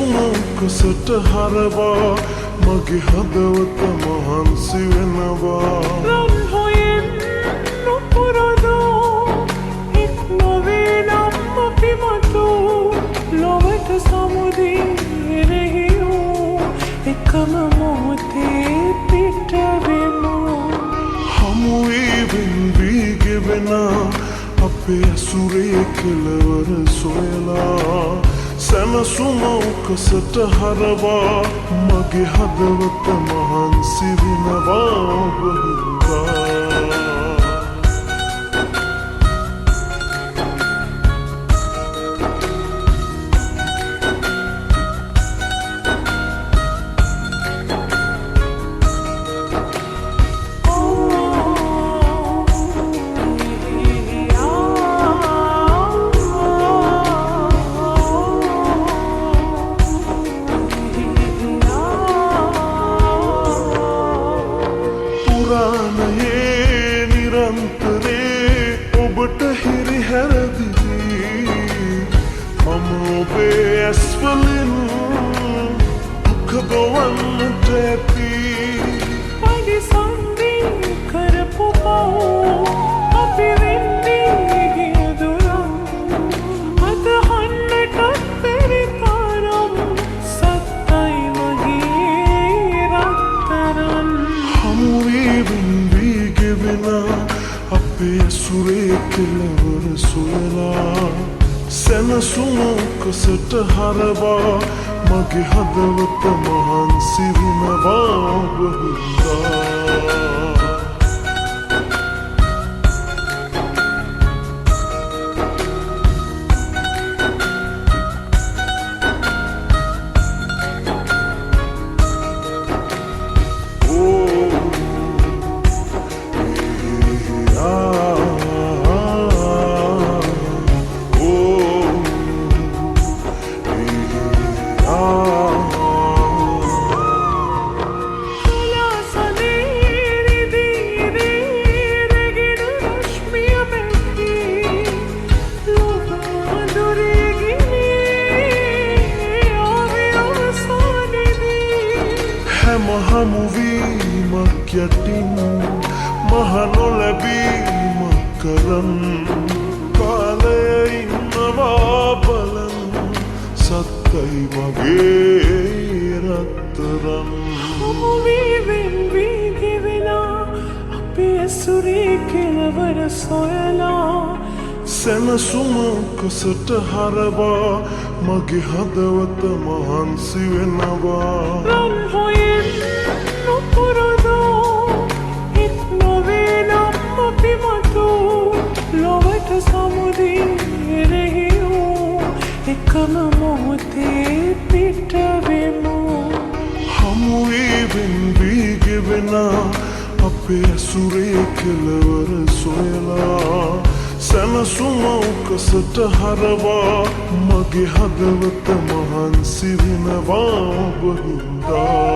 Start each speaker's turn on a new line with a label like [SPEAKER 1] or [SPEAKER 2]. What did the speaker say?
[SPEAKER 1] සුමුකසට හරවා මගේ හදවත මහන්සි වෙනවා
[SPEAKER 2] රන් හොයෙන් නොපුරදෝ එක් නොවේ නම් අපි මතු ලොවට සමුදී රෙහියෝ එකම මොහොතේ පිටවෙමු
[SPEAKER 1] හමුවී වෙන්වී ගෙවෙන අපේ ඇසුරේ කෙළවර සොයලා සැනසුමකසට හරවා මගේ හදවත මහන්සි වෙනවා බහින්දා පුරාණයේ නිරන්තරේ ඔබට හිරි හැරදිදී මම ඔබේ ඇස්වලින් දුකගවන්නට ඇති
[SPEAKER 2] පඩි සන්දී කරපු පව් අපි වෙන්නේ ගිය දුරම් අදහන්නටත් බැරි තරම් සත්තයි මගේ රත්තරන්
[SPEAKER 1] හමුවී වෙන්වී ගෙවෙන අපේ ඇසුරේ කෙළවර සොයලා සැනසුමකසට හරවා මගේ හදවත මහන්සි වෙනවා බහින්දා හැම හමුවීමක් යටින් මහ නොලැබීමක් කරන් කාලය ඉන්නවා බලන් සත්තයි මගේ රත්තරන්
[SPEAKER 2] හමුවී වෙන්වී ගෙවෙනා අපේ ඇසුරේ කෙළවර සොයලා
[SPEAKER 1] සැනසුමකසට හරවා මගේ හදවත මහන්සි වෙනවා
[SPEAKER 2] රන් හොයෙන් නොපුරදෝ එක් නොවේ නම් අපි මතු ලොවට සමුදී රෙහියෝ එකම මොහොතේ පිටවෙමු
[SPEAKER 1] හමුවී වෙන්වී ගෙවෙන අපේ ඇසුරේ කෙළවර සොයලා සැනසුමකසට හරවා මගේ හදවත මහන්සි වෙනවා බහින්දා